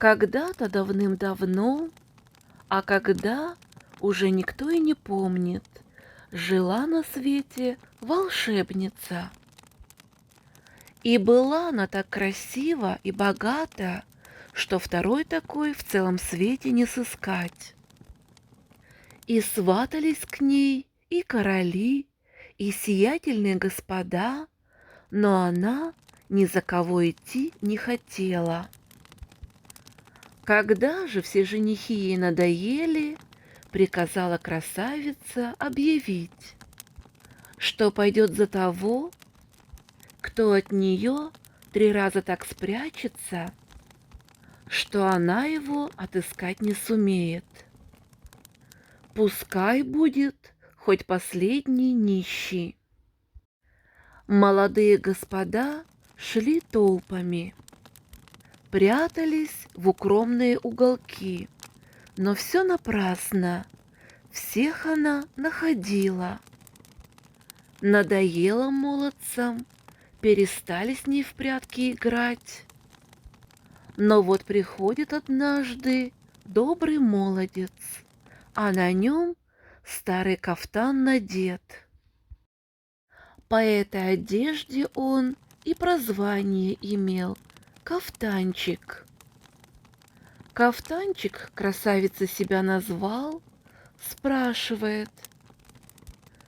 Когда-то давным-давно, а когда уже никто и не помнит, жила на свете волшебница. И была она так красива и богата, что второй такой в целом свете не сыскать. И сватались к ней и короли, и сиятельные господа, но она ни за кого идти не хотела. Когда же все женихи ей надоели, приказала красавица объявить, что пойдет за того, кто от нее 3 раза так спрячется, что она его отыскать не сумеет. Пускай будет хоть последний нищий. Молодые господа шли толпами, прятались в укромные уголки, но все напрасно, всех она находила. Надоело молодцам, перестали с ней в прятки играть. Но вот приходит однажды добрый молодец, а на нем старый кафтан надет. По этой одежде он и прозвание имел — Кафтанчик. Кафтанчик красавица себя назвал, спрашивает,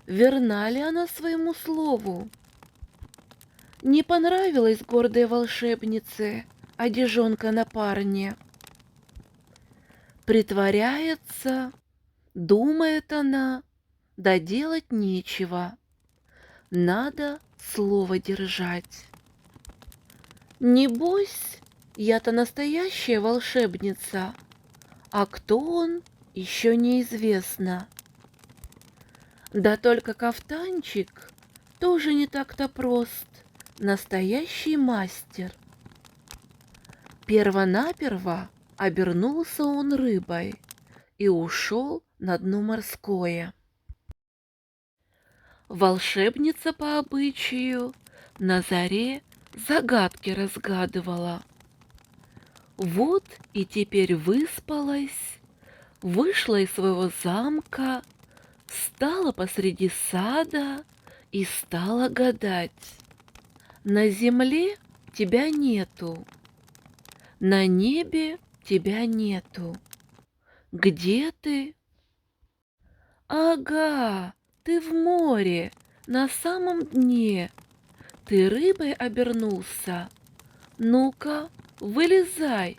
верна ли она своему слову. Не понравилась гордой волшебнице одежонка на парне. Притворяется, думает она, да делать нечего. Надо слово держать. Небось, я-то настоящая волшебница, а кто он, еще неизвестно. Да только кафтанчик тоже не так-то прост, настоящий мастер. Первонаперво обернулся он рыбой и ушел на дно морское. Волшебница по обычаю на заре загадки разгадывала. Вот и теперь выспалась, вышла из своего замка, стала посреди сада и стала гадать. На земле тебя нету, на небе тебя нету. Где ты? Ага, ты в море, на самом дне. Ты рыбой обернулся. Ну-ка, вылезай.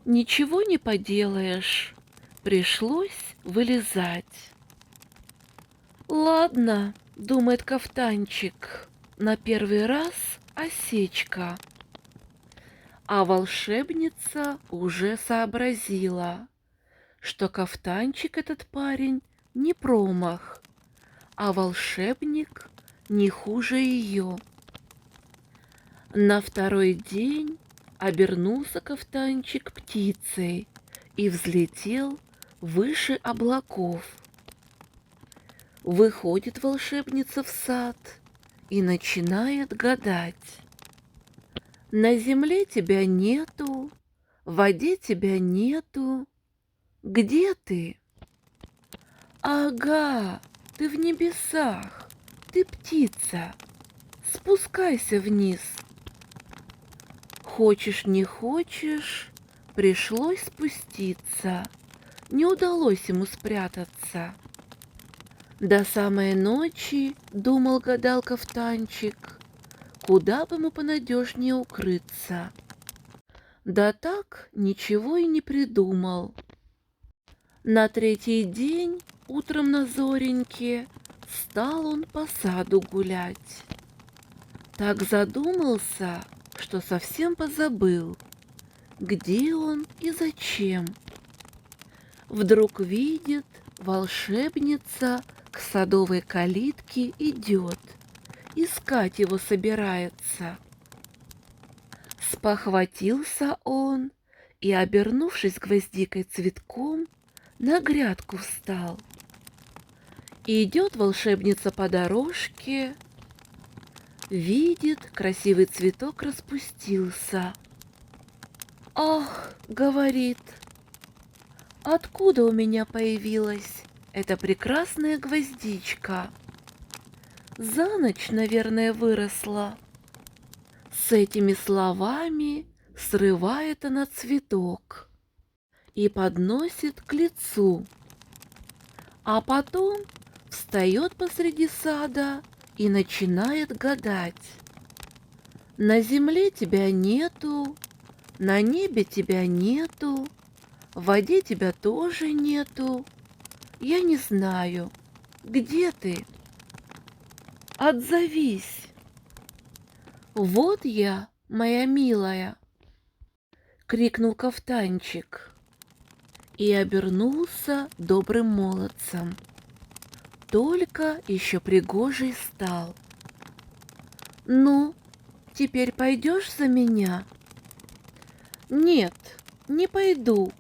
Ничего не поделаешь, пришлось вылезать. Ладно, думает кафтанчик, на первый раз осечка. А волшебница уже сообразила, что кафтанчик этот парень не промах, а волшебник не хуже ее. На второй день обернулся кафтанчик птицей и взлетел выше облаков. Выходит волшебница в сад и начинает гадать. На земле тебя нету, в воде тебя нету. Где ты? Ага, ты в небесах, ты птица. Спускайся вниз. Хочешь, не хочешь, пришлось спуститься. Не удалось ему спрятаться. До самой ночи думал-гадал кафтанчик, куда бы ему понадежнее укрыться. Да так ничего и не придумал. На третий день утром на зореньке стал он по саду гулять. Так задумался, что совсем позабыл, где он и зачем. Вдруг видит, волшебница к садовой калитке идет, искать его собирается. Спохватился он и, обернувшись гвоздикой цветком, на грядку встал. Идет волшебница по дорожке, видит, красивый цветок распустился. Ах, говорит, откуда у меня появилась эта прекрасная гвоздичка? За ночь, наверное, выросла. С этими словами срывает она цветок и подносит к лицу, а потом встает посреди сада и начинает гадать. На земле тебя нету, на небе тебя нету, в воде тебя тоже нету. Я не знаю, где ты? Отзовись. Вот я, моя милая, крикнул кафтанчик и обернулся добрым молодцем. Только еще пригожий стал. Ну, теперь пойдешь за меня? Нет, не пойду.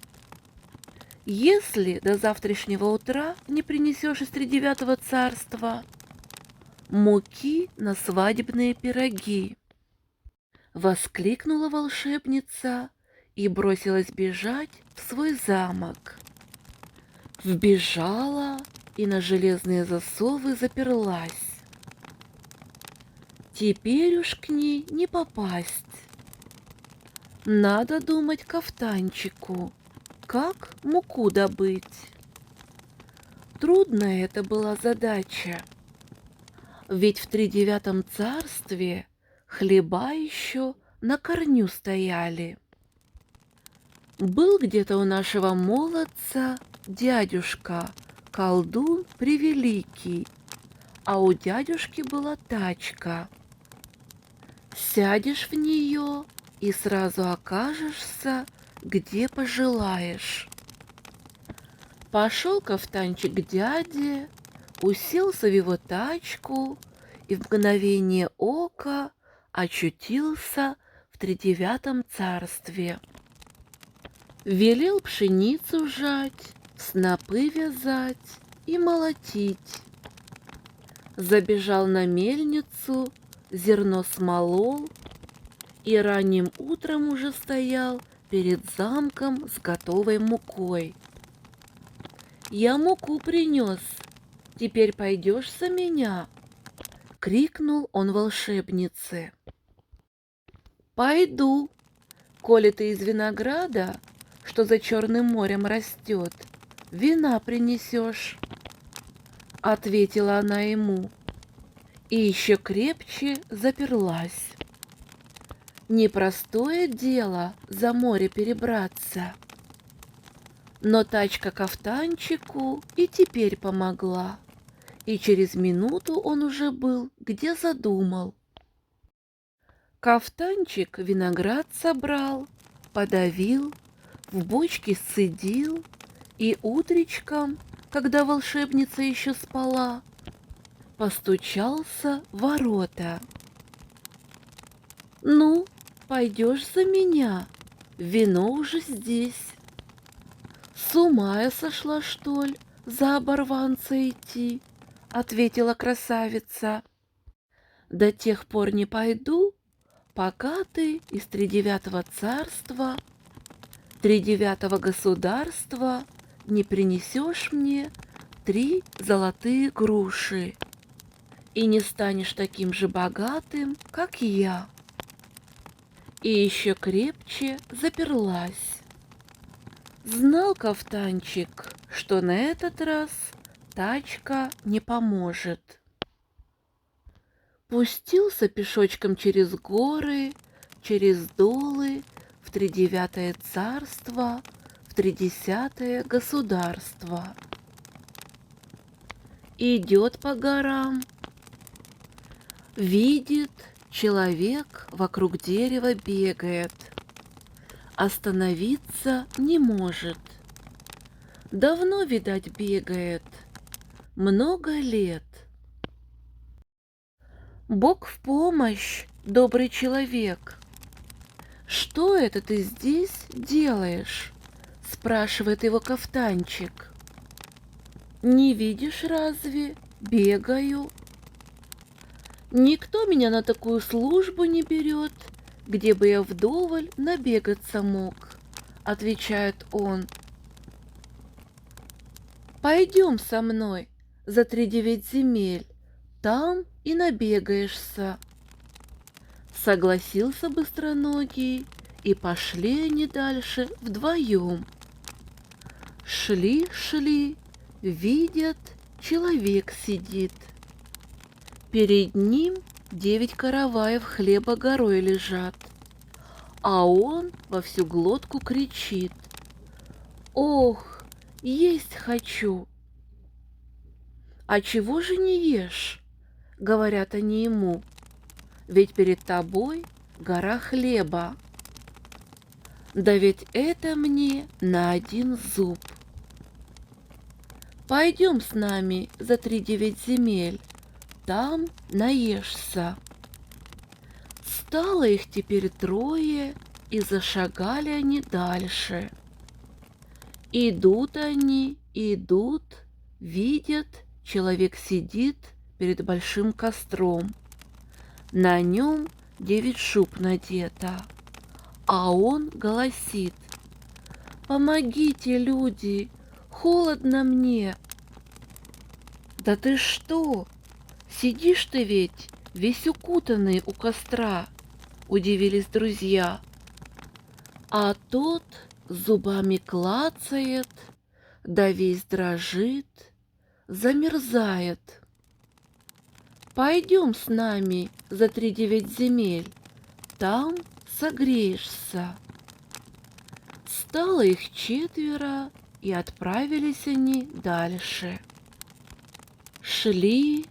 Если до завтрашнего утра не принесешь из тридевятого царства муки на свадебные пироги, воскликнула волшебница и бросилась бежать в свой замок. Вбежала и на железные засовы заперлась. Теперь уж к ней не попасть. Надо думать кафтанчику, как муку добыть. Трудная это была задача, ведь в тридевятом царстве хлеба еще на корню стояли. Был где-то у нашего молодца дядюшка, колдун превеликий, а у дядюшки была тачка. Сядешь в нее и сразу окажешься, где пожелаешь. Пошел кафтанчик к дяде, уселся в его тачку и в мгновение ока очутился в тридевятом царстве. Велел пшеницу жать, снопы вязать и молотить. Забежал на мельницу, зерно смолол и ранним утром уже стоял перед замком с готовой мукой. «Я муку принес, теперь пойдешь за меня?» — крикнул он волшебнице. «Пойду, коли ты из винограда, что за Черным морем растет, вина принесешь», — ответила она ему и еще крепче заперлась. Непростое дело за море перебраться. Но тачка кафтанчику и теперь помогла, и через минуту он уже был, где задумал. Кафтанчик виноград собрал, подавил, в бочке сцедил, и утречком, когда волшебница еще спала, постучался в ворота. «Ну, пойдешь за меня? Вино уже здесь». «С ума я сошла, что ли, за оборванца идти?» — ответила красавица. «До тех пор не пойду, пока ты из тридевятого царства, тридевятого государства не принесешь мне 3 золотые груши и не станешь таким же богатым, как я». И еще крепче заперлась. Знал кафтанчик, что на этот раз тачка не поможет. Пустился пешочком через горы, через долы, в тридевятое царство, в 30-е государство. Идет по горам, видит, человек вокруг дерева бегает. Остановиться не может. Давно, видать, бегает, много лет. «Бог в помощь, добрый человек! Что это ты здесь делаешь?» — спрашивает его кафтанчик. «Не видишь разве? Бегаю. Никто меня на такую службу не берет, где бы я вдоволь набегаться мог, отвечает он. Пойдем со мной за 3-9 земель, там и набегаешься. Согласился быстроногий, и пошли они дальше вдвоем. Шли, видят, человек сидит. Перед ним 9 караваев хлеба горой лежат, а он во всю глотку кричит: «Ох, есть хочу!» «А чего же не ешь?» — говорят они ему. «Ведь перед тобой гора хлеба». «Да ведь это мне на один зуб». «Пойдем с нами за 3-9 земель, там наешься». Стало их теперь 3, и зашагали они дальше. Идут они, идут, видят, человек сидит перед большим костром. На нем 9 шуб надето, а он голосит: «Помогите, люди, холодно мне». «Да ты что? Сидишь ты ведь весь укутанный у костра», — удивились друзья. А тот зубами клацает, да весь дрожит, замерзает. «Пойдем с нами за 3-9 земель, там согреешься». Стало их 4, и отправились они дальше. Шли,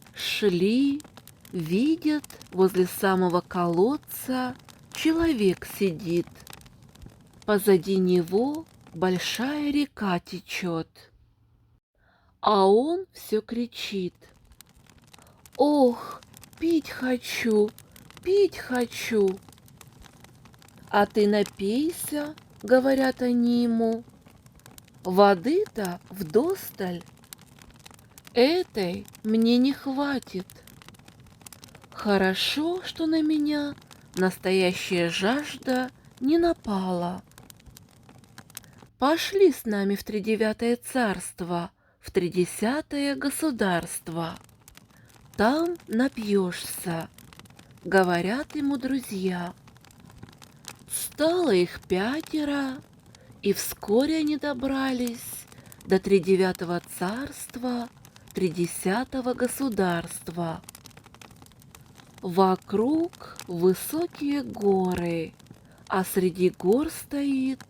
видят, возле самого колодца человек сидит. Позади него большая река течет, а он все кричит: «Ох, пить хочу, пить хочу!» «А ты напейся», — говорят они ему, — «воды-то вдосталь». «Этой мне не хватит». Хорошо, что на меня настоящая жажда не напала. Пошли с нами в 3-9 царство, в 3-10 государство. Там напьешься, говорят ему друзья. Стало их 5, и вскоре они добрались до 3-9 царства, 3-10 государства. Вокруг высокие горы, а среди гор стоит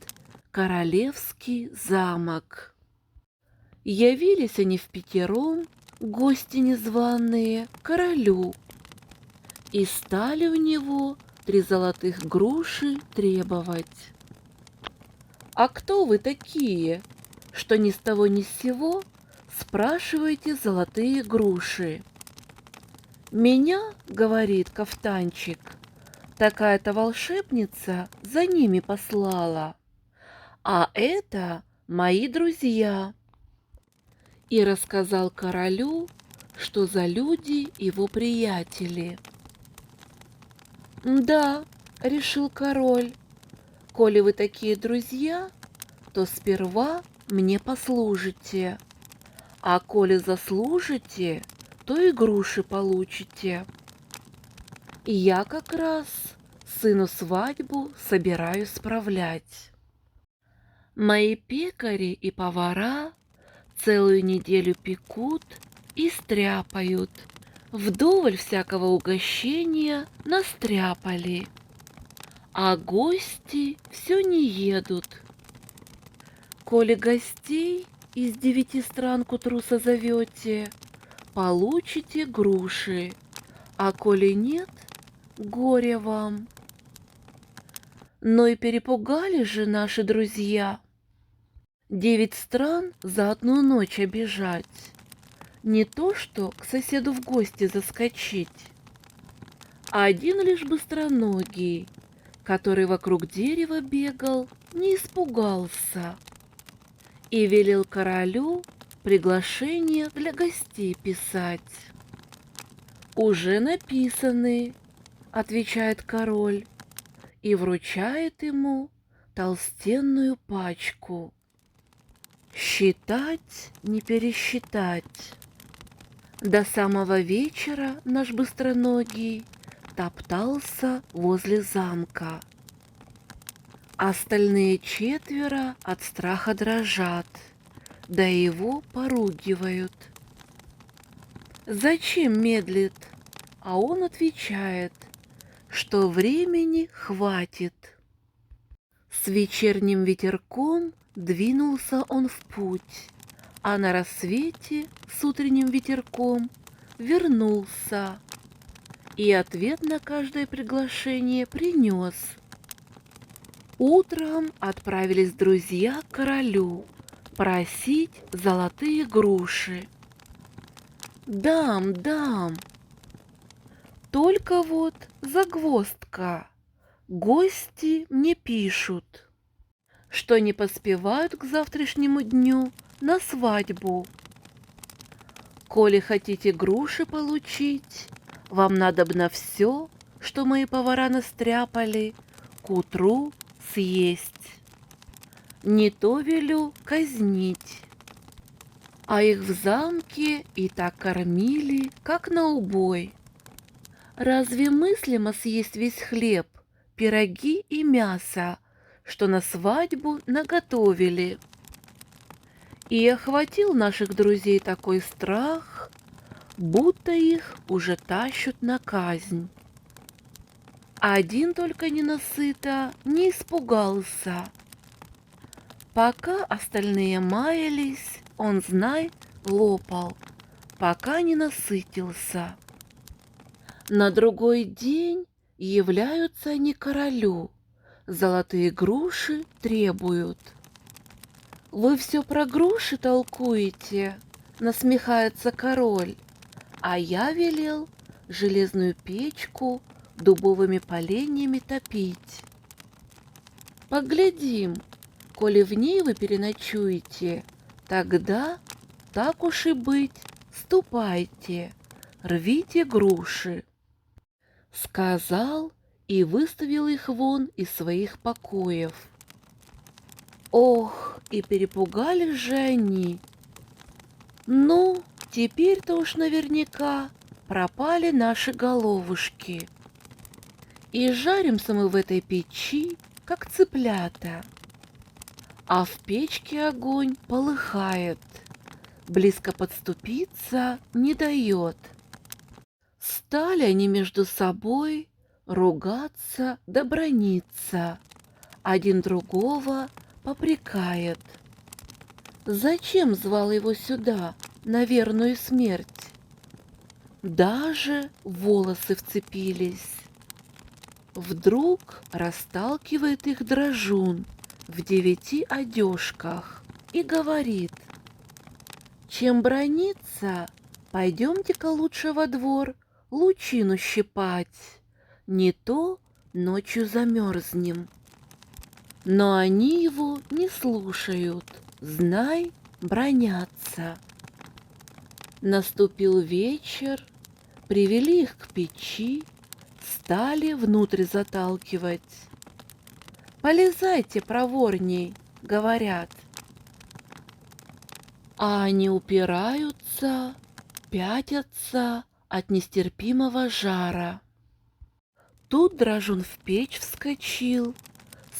королевский замок. Явились они впятером, гости незваные, королю, и стали у него 3 золотых груши требовать. «А кто вы такие, что ни с того ни с сего спрашиваете золотые груши?» «Меня, — говорит кафтанчик, — такая-то волшебница за ними послала, а это мои друзья». И рассказал королю, что за люди его приятели. «Да, — решил король, — коли вы такие друзья, то сперва мне послужите, а коли заслужите, то и груши получите. И я как раз сыну свадьбу собираюсь справлять. Мои пекари и повара целую неделю пекут и стряпают, вдоволь всякого угощения настряпали, а гости все не едут. Коли гостей из 9 стран к утру созовете, получите груши, а коли нет, горе вам. Но и перепугали же наши друзья. 9 стран за одну ночь обижать, не то что к соседу в гости заскочить. А один лишь быстроногий, который вокруг дерева бегал, не испугался и велел королю приглашение для гостей писать. «Уже написаны», — отвечает король, и вручает ему толстенную пачку. Считать не пересчитать. До самого вечера наш быстроногий топтался возле замка. Остальные четверо от страха дрожат, да его поругивают. Зачем медлит? А он отвечает, что времени хватит. С вечерним ветерком двинулся он в путь, а на рассвете с утренним ветерком вернулся и ответ на каждое приглашение принес. Утром отправились друзья к королю просить золотые груши. «Дам, дам!» Только вот загвоздка. Гости мне пишут, что не поспевают к завтрашнему дню на свадьбу. Коли хотите груши получить, вам надобно все, что мои повара настряпали, к утру съесть. Не то велю казнить. А их в замке и так кормили, как на убой. Разве мыслимо съесть весь хлеб, пироги и мясо, что на свадьбу наготовили? И охватил наших друзей такой страх, будто их уже тащут на казнь. Один только ненасыто не испугался. Пока остальные маялись, он, знай, лопал, пока не насытился. На другой день являются они королю, золотые груши требуют. «Вы все про груши толкуете?» — насмехается король. «А я велел железную печку дубовыми поленьями топить. Поглядим, коли в ней вы переночуете, тогда, так уж и быть, ступайте, рвите груши». Сказал и выставил их вон из своих покоев. Ох, и перепугались же они. Ну, теперь-то уж наверняка пропали наши головушки. И жаримся мы в этой печи, как цыплята. А в печке огонь полыхает, близко подступиться не дает. Стали они между собой ругаться да браниться, один другого попрекает. Зачем звал его сюда на верную смерть? Даже волосы вцепились. Вдруг расталкивает их дрожун в 9 одежках и говорит: «Чем браниться, пойдемте-ка лучше во двор лучину щипать, не то ночью замерзнем». Но они его не слушают, знай, бранятся. Наступил вечер, привели их к печи, стали внутрь заталкивать. «Полезайте проворней», — говорят. А они упираются, пятятся от нестерпимого жара. Тут дрожун в печь вскочил,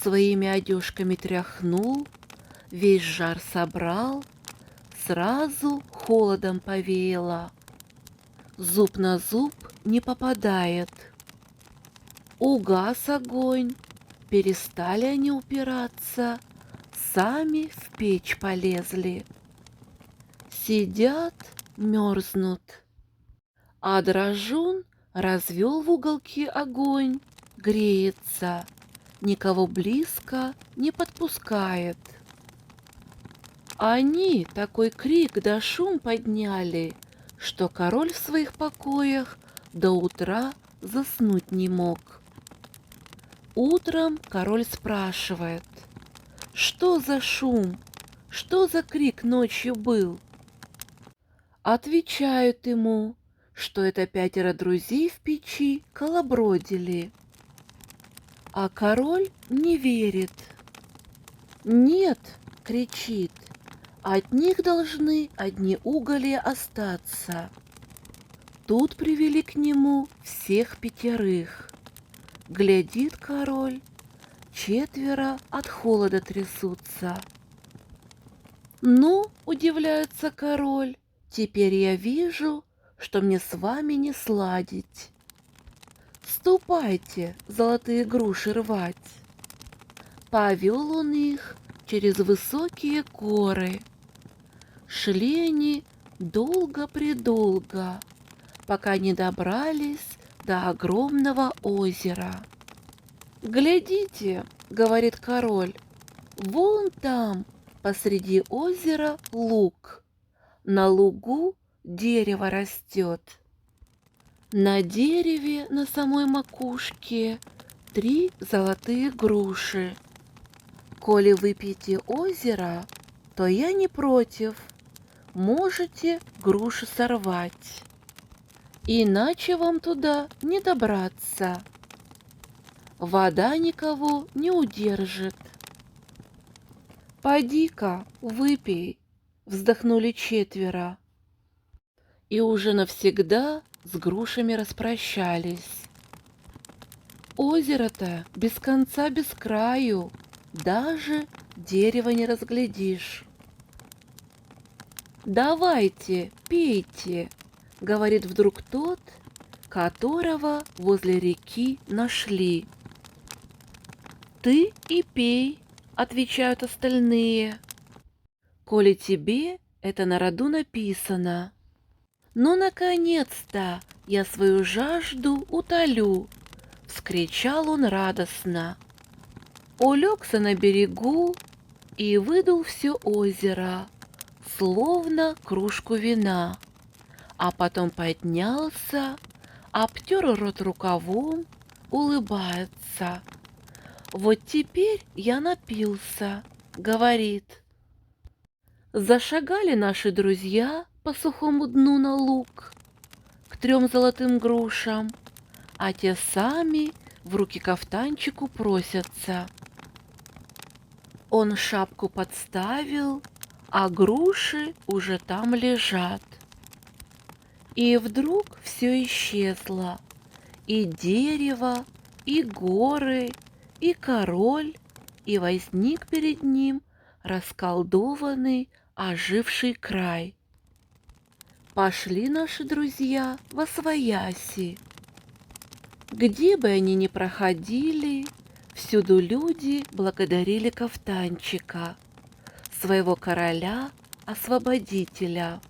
своими одежками тряхнул, весь жар собрал, сразу холодом повеяло. Зуб на зуб не попадает. Угас огонь, перестали они упираться, сами в печь полезли. Сидят, мерзнут. А дрожун развел в уголке огонь, греется, никого близко не подпускает. Они такой крик да шум подняли, что король в своих покоях до утра заснуть не мог. Утром король спрашивает: «Что за шум? Что за крик ночью был?» Отвечают ему, что это 5 друзей в печи колобродили. А король не верит. «Нет!» — кричит. «От них должны одни уголья остаться». Тут привели к нему всех 5. Глядит король, 4 от холода трясутся. «Ну, — удивляется король, — теперь я вижу, что мне с вами не сладить. Ступайте золотые груши рвать». Повел он их через высокие горы. Шли они долго-предолго, пока не добрались до огромного озера. «Глядите, — говорит король, — вон там посреди озера луг. На лугу дерево растет. На дереве на самой макушке 3 золотые груши. Коли выпьете озеро, то я не против. Можете груши сорвать. Иначе вам туда не добраться. Вода никого не удержит. «Поди-ка, выпей», — вздохнули 4. И уже навсегда с грушами распрощались. Озеро-то без конца без краю, даже дерева не разглядишь. «Давайте, пейте», — говорит вдруг тот, которого возле реки нашли. «Ты и пей», — отвечают остальные, «коли тебе это на роду написано». «Ну, наконец-то я свою жажду утолю», — вскричал он радостно. Улегся на берегу и выдул все озеро, словно кружку вина, а потом поднялся, обтер рот рукавом, улыбается. «Вот теперь я напился», — говорит. Зашагали наши друзья по сухому дну на луг к 3 золотым грушам, а те сами в руки кафтанчику просятся. Он шапку подставил, а груши уже там лежат. И вдруг все исчезло: и дерево, и горы, и король, и возник перед ним расколдованный, оживший край. Пошли наши друзья восвояси. Где бы они ни проходили, всюду люди благодарили кафтанчика, своего короля-освободителя.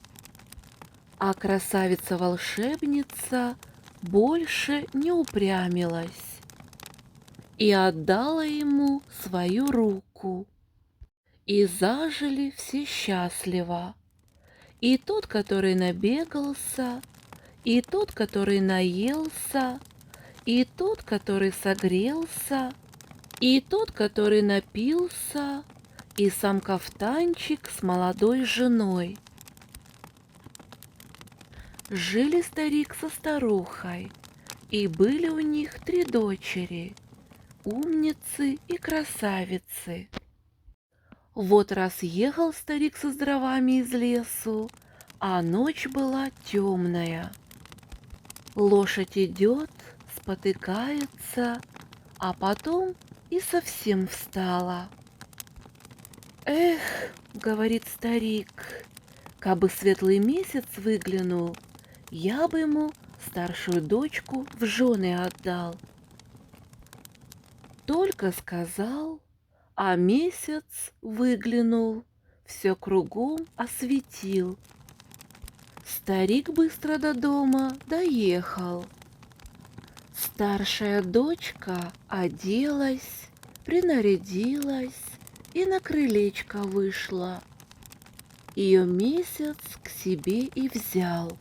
А красавица-волшебница больше не упрямилась и отдала ему свою руку. И зажили все счастливо. И тот, который набегался, и тот, который наелся, и тот, который согрелся, и тот, который напился, и сам кафтанчик с молодой женой. Жили старик со старухой, и были у них 3 дочери, умницы и красавицы. Вот раз ехал старик со дровами из лесу, а ночь была темная. Лошадь идет, спотыкается, а потом и совсем встала. «Эх, — говорит старик, — кабы светлый месяц выглянул, я бы ему старшую дочку в жены отдал». Только сказал, а месяц выглянул, все кругом осветил. Старик быстро до дома доехал. Старшая дочка оделась, принарядилась и на крылечко вышла. Ее месяц к себе и взял.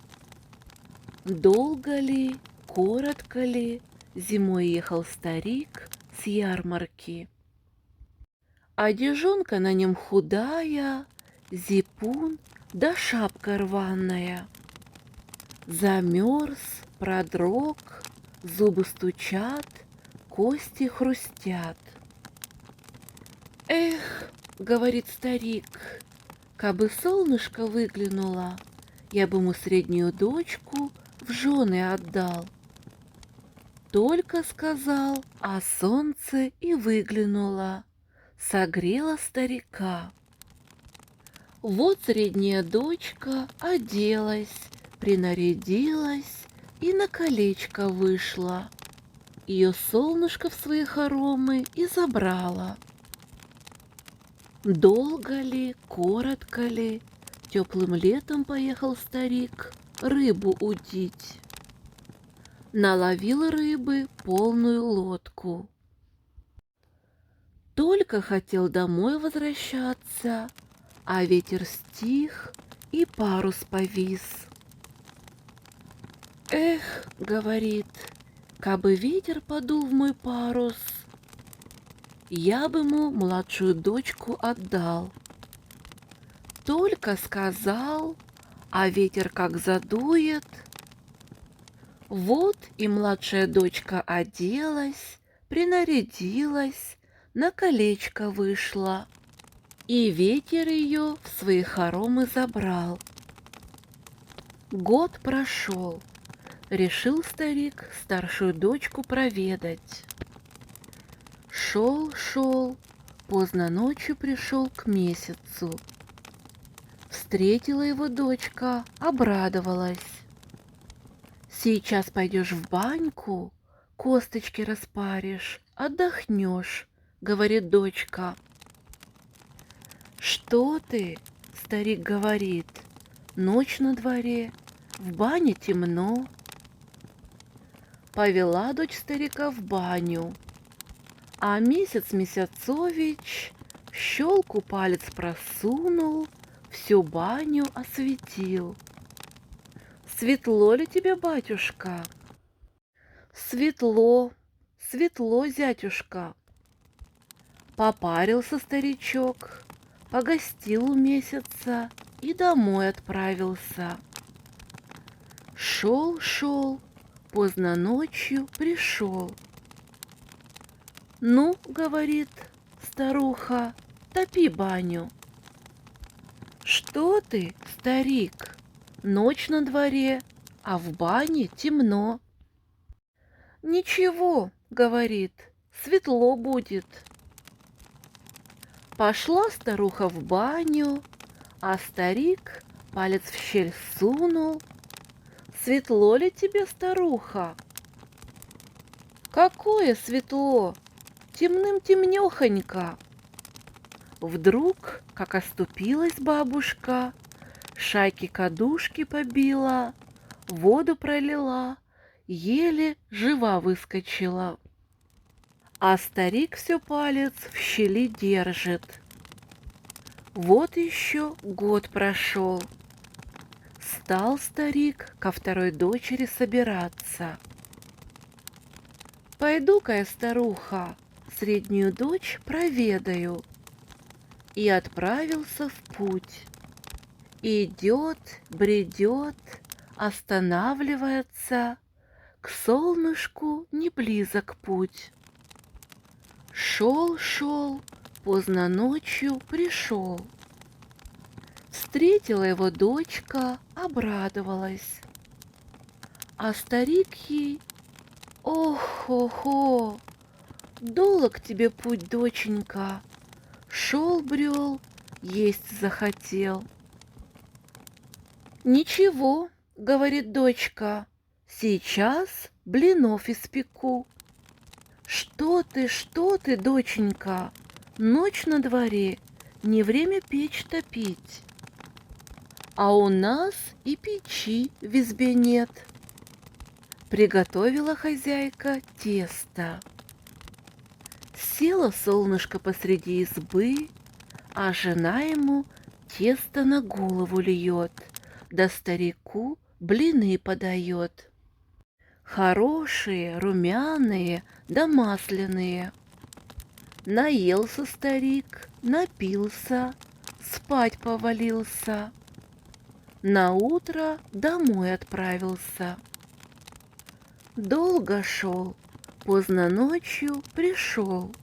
Долго ли, коротко ли, зимой ехал старик с ярмарки. Одежонка на нем худая, зипун да шапка рваная. Замерз, продрог, зубы стучат, кости хрустят. «Эх, — говорит старик, — кабы солнышко выглянуло, я бы ему среднюю дочку в жены отдал». Только сказал, а солнце и выглянуло, согрело старика. Вот средняя дочка оделась, принарядилась и на колечко вышла. Ее солнышко в свои хоромы и забрало. Долго ли, коротко ли, теплым летом поехал старик рыбу удить. Наловил рыбы полную лодку. Только хотел домой возвращаться, а ветер стих и парус повис. «Эх, — говорит, — кабы ветер подул в мой парус, я бы ему младшую дочку отдал». Только сказал, а ветер как задует. Вот и младшая дочка оделась, принарядилась, на колечко вышла, и ветер ее в свои хоромы забрал. Год прошел, решил старик старшую дочку проведать. Шел, поздно ночью пришел к месяцу. Встретила его дочка, обрадовалась. «Сейчас пойдешь в баньку, косточки распаришь, отдохнешь», — говорит дочка. «Что ты?» — старик говорит. «Ночь на дворе, в бане темно». Повела дочь старика в баню, а месяцович в щелку палец просунул, всю баню осветил. «Светло ли тебе, батюшка?» «Светло, светло, зятюшка». Попарился старичок, погостил у месяца и домой отправился. Шел, поздно ночью пришел. «Ну, — говорит старуха, — топи баню». «Что ты, старик, ночь на дворе, а в бане темно». «Ничего, — говорит, — светло будет». Пошла старуха в баню, а старик палец в щель сунул. «Светло ли тебе, старуха?» «Какое светло? Темным-темнехонько». Вдруг, как оступилась бабушка, шайки-кадушки побила, воду пролила, еле жива выскочила. А старик все палец в щели держит. Вот еще год прошел. Стал старик ко второй дочери собираться. «Пойду-ка я, старуха, среднюю дочь проведаю». И отправился в путь. Идет, бредет, останавливается, к солнышку не близок путь. Шел, поздно ночью пришел. Встретила его дочка, обрадовалась. А старик ей: «Ох-хо-хо, долог тебе путь, доченька, шел, брел, есть захотел». «Ничего, — говорит дочка, — сейчас блинов испеку». Что ты, доченька, ночь на дворе, не время печь топить». «А у нас и печи в избе нет». Приготовила хозяйка тесто. Села солнышко посреди избы, а жена ему тесто на голову льет, да старику блины подает. Хорошие, румяные да масляные. Наелся старик, напился, спать повалился. Наутро домой отправился. Долго шел, Поздно ночью пришел.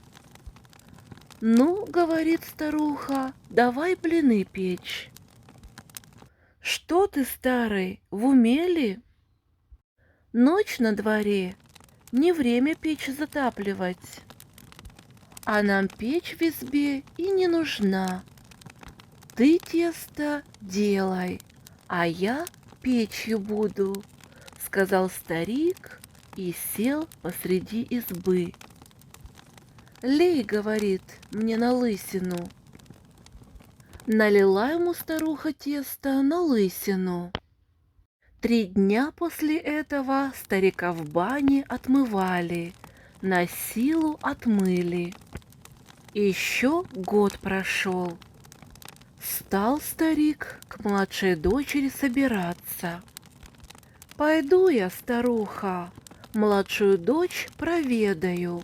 «Ну, — говорит старуха, — давай блины печь». «Что ты, старый, в уме ли? Ночь на дворе, не время печь затапливать. А нам печь в избе и не нужна. Ты тесто делай, а я печью буду», — сказал старик и сел посреди избы. «Лей, — говорит, — мне на лысину». Налила ему старуха тесто на лысину. 3 дня после этого старика в бане отмывали, на силу отмыли. Еще год прошел. Стал старик к младшей дочери собираться. «Пойду я, старуха, младшую дочь проведаю».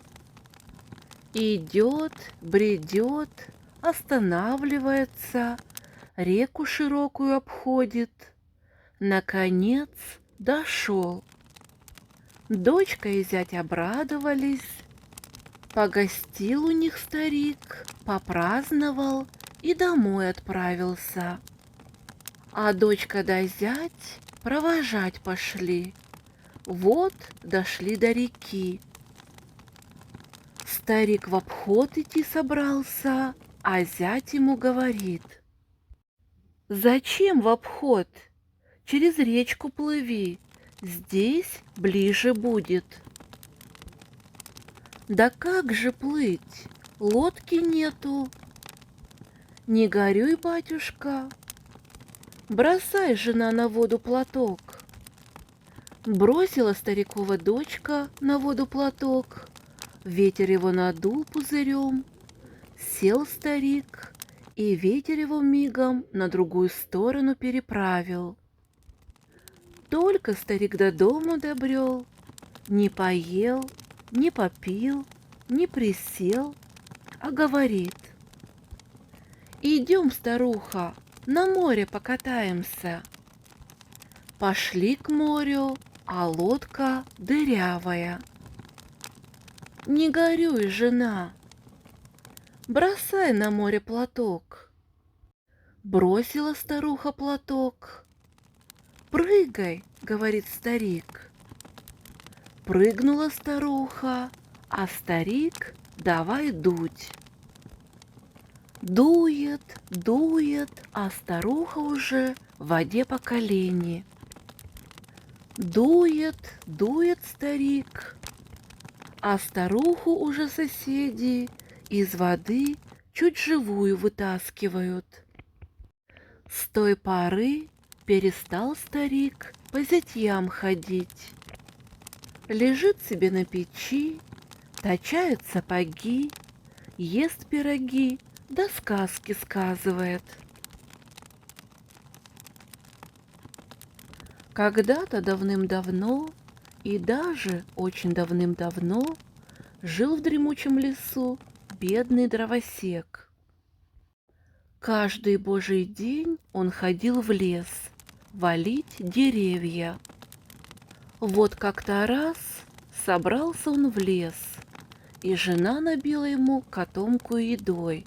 Идет, бредет, останавливается, реку широкую обходит. Наконец дошел. Дочка и зять обрадовались. Погостил у них старик, попраздновал и домой отправился. А дочка да зять провожать пошли. Вот дошли до реки. Старик в обход идти собрался, а зять ему говорит: «Зачем в обход? Через речку плыви, здесь ближе будет». «Да как же плыть? Лодки нету». «Не горюй, батюшка, бросай, жена, на воду платок». Бросила старикова дочка на воду платок, ветер его надул пузырем, сел старик, и ветер его мигом на другую сторону переправил. Только старик до дому добрел, не поел, не попил, не присел, а говорит: «Идем, старуха, на море покатаемся». Пошли к морю, а лодка дырявая. «Не горюй, жена, бросай на море платок». Бросила старуха платок. «Прыгай, — говорит старик». Прыгнула старуха, а старик давай дуть. Дует, дует, а старуха уже в воде по колени. Дует, дует старик, а старуху уже соседи из воды чуть живую вытаскивают. С той поры перестал старик по зятьям ходить. Лежит себе на печи, точает сапоги, ест пироги, да сказки сказывает. Когда-то давным-давно, и даже очень давным-давно, жил в дремучем лесу бедный дровосек. Каждый божий день он ходил в лес валить деревья. Вот как-то раз собрался он в лес, и жена набила ему котомку едой,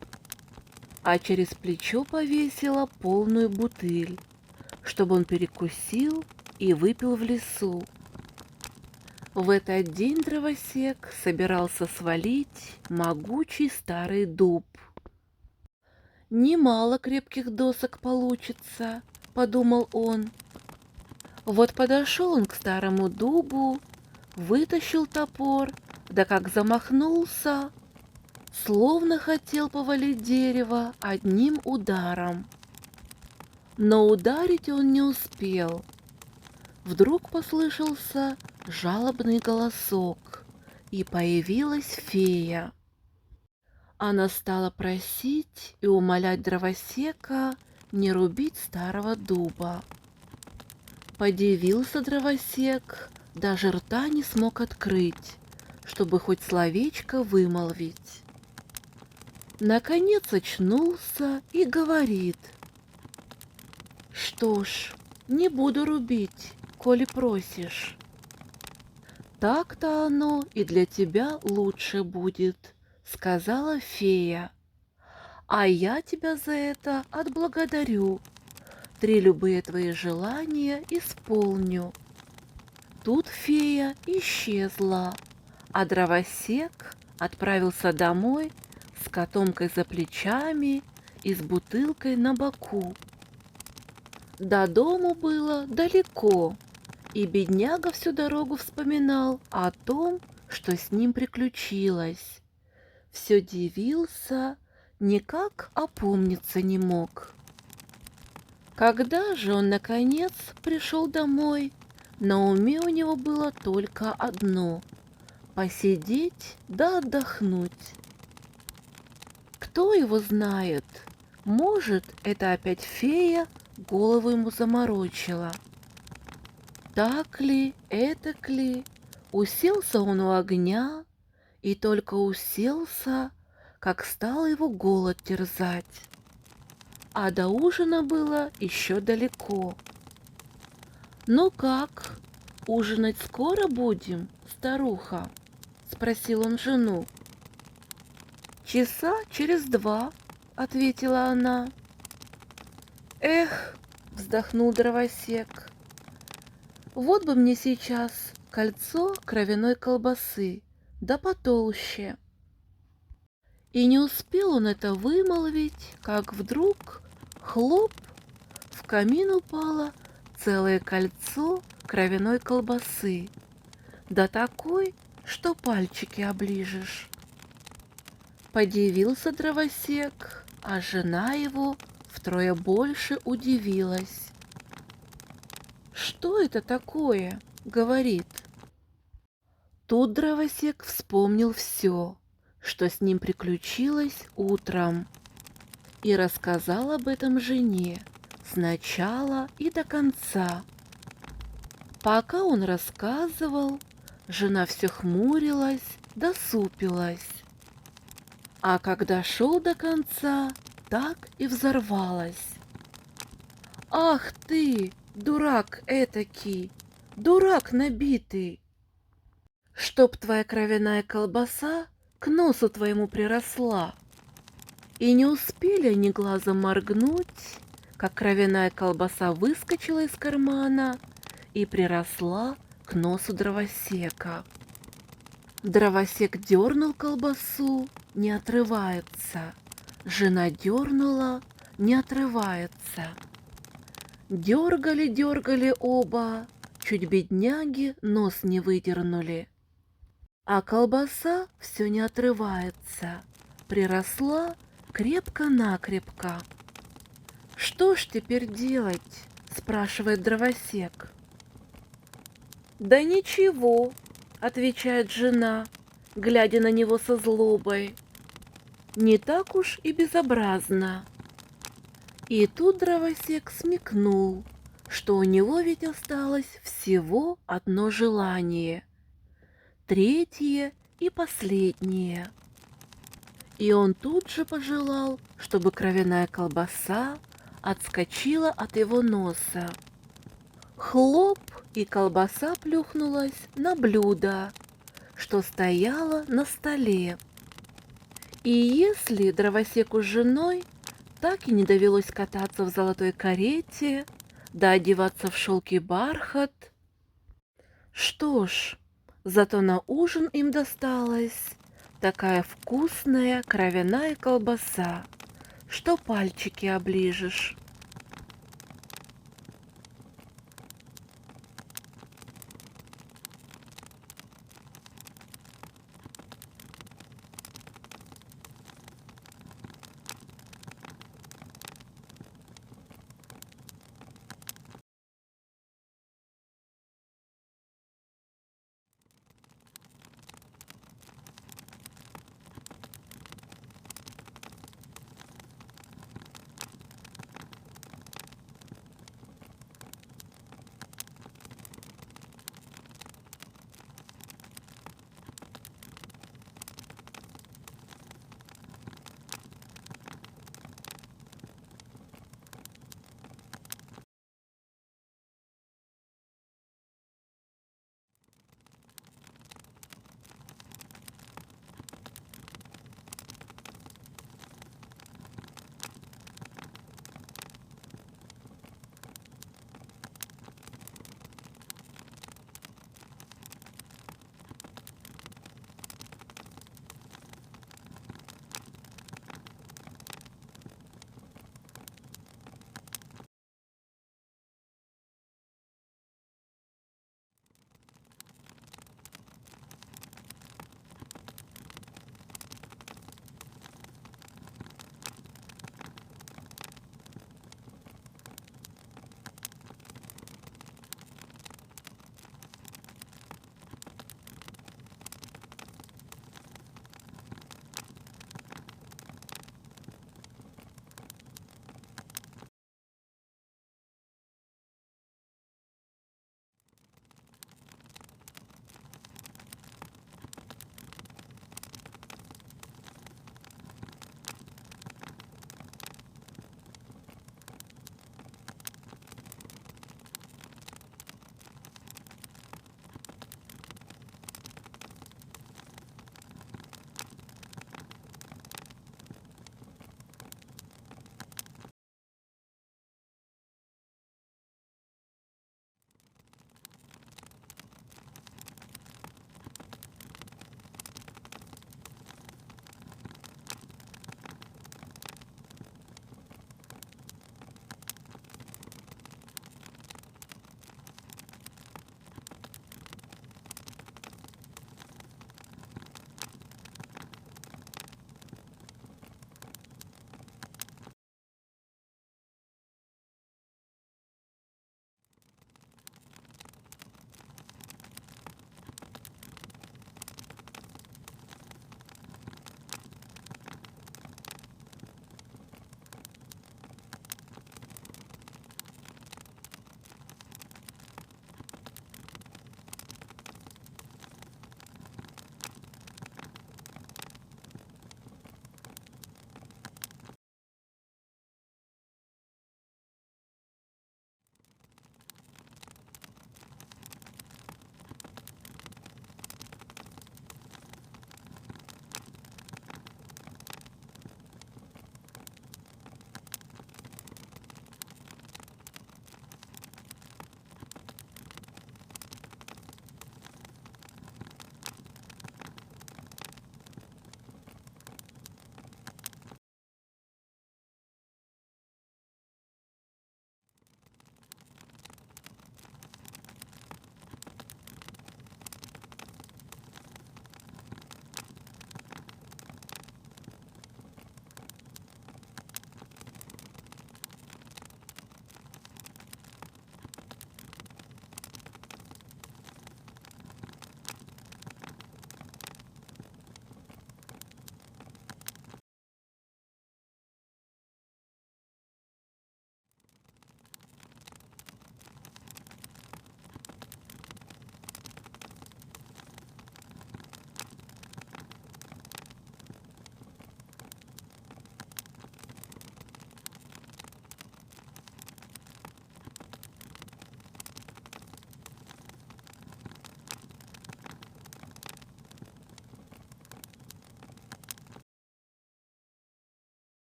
а через плечо повесила полную бутыль, чтобы он перекусил и выпил в лесу. В этот день дровосек собирался свалить могучий старый дуб. «Немало крепких досок получится», — подумал он. Вот подошел он к старому дубу, вытащил топор, да как замахнулся, словно хотел повалить дерево одним ударом. Но ударить он не успел. Вдруг послышался жалобный голосок, и появилась фея. Она стала просить и умолять дровосека не рубить старого дуба. Подивился дровосек, даже рта не смог открыть, чтобы хоть словечко вымолвить. Наконец очнулся и говорит: «Что ж, не буду рубить, коли просишь». Так-то оно и для тебя лучше будет, сказала фея. А я тебя за это отблагодарю. 3 любые твои желания исполню. Тут фея исчезла, а дровосек отправился домой с котомкой за плечами и с бутылкой на боку. До дому было далеко, и бедняга всю дорогу вспоминал о том, что с ним приключилось. Все дивился, никак опомниться не мог. Когда же он, наконец, пришел домой, на уме у него было только одно — посидеть да отдохнуть. Кто его знает, может, это опять фея голову ему заморочила. Так ли, этак ли, уселся он у огня, и только уселся, как стал его голод терзать. А до ужина было еще далеко. «Ну как, ужинать скоро будем, старуха?» — спросил он жену. «Часа через 2», — ответила она. «Эх», — вздохнул дровосек, — «вот бы мне сейчас кольцо кровяной колбасы, да потолще». И не успел он это вымолвить, как вдруг, хлоп, в камин упало целое кольцо кровяной колбасы, да такой, что пальчики оближешь. Подивился дровосек, а жена его втрое больше удивилась. «Что это такое?» — говорит. Тут дровосек вспомнил все, что с ним приключилось утром, и рассказал об этом жене с начала и до конца. Пока он рассказывал, жена все хмурилась да супилась, а когда шел до конца, так и взорвалась. «Ах ты, дурак этакий, дурак набитый! Чтоб твоя кровяная колбаса к носу твоему приросла!» И не успели они глазом моргнуть, как кровяная колбаса выскочила из кармана и приросла к носу дровосека. Дровосек дернул колбасу, не отрывается. Жена дернула, не отрывается. Дергали оба, чуть бедняги нос не выдернули. А колбаса все не отрывается, приросла крепко-накрепко. «Что ж теперь делать?» — спрашивает дровосек. «Да ничего», — отвечает жена, глядя на него со злобой. «Не так уж и безобразно». И тут дровосек смекнул, что у него ведь осталось всего одно желание, третье и последнее. И он тут же пожелал, чтобы кровяная колбаса отскочила от его носа. Хлоп, и колбаса плюхнулась на блюдо, что стояло на столе. И если дровосеку с женой так и не довелось кататься в золотой карете, да одеваться в шелк и бархат, что ж, зато на ужин им досталась такая вкусная кровяная колбаса, что пальчики оближешь.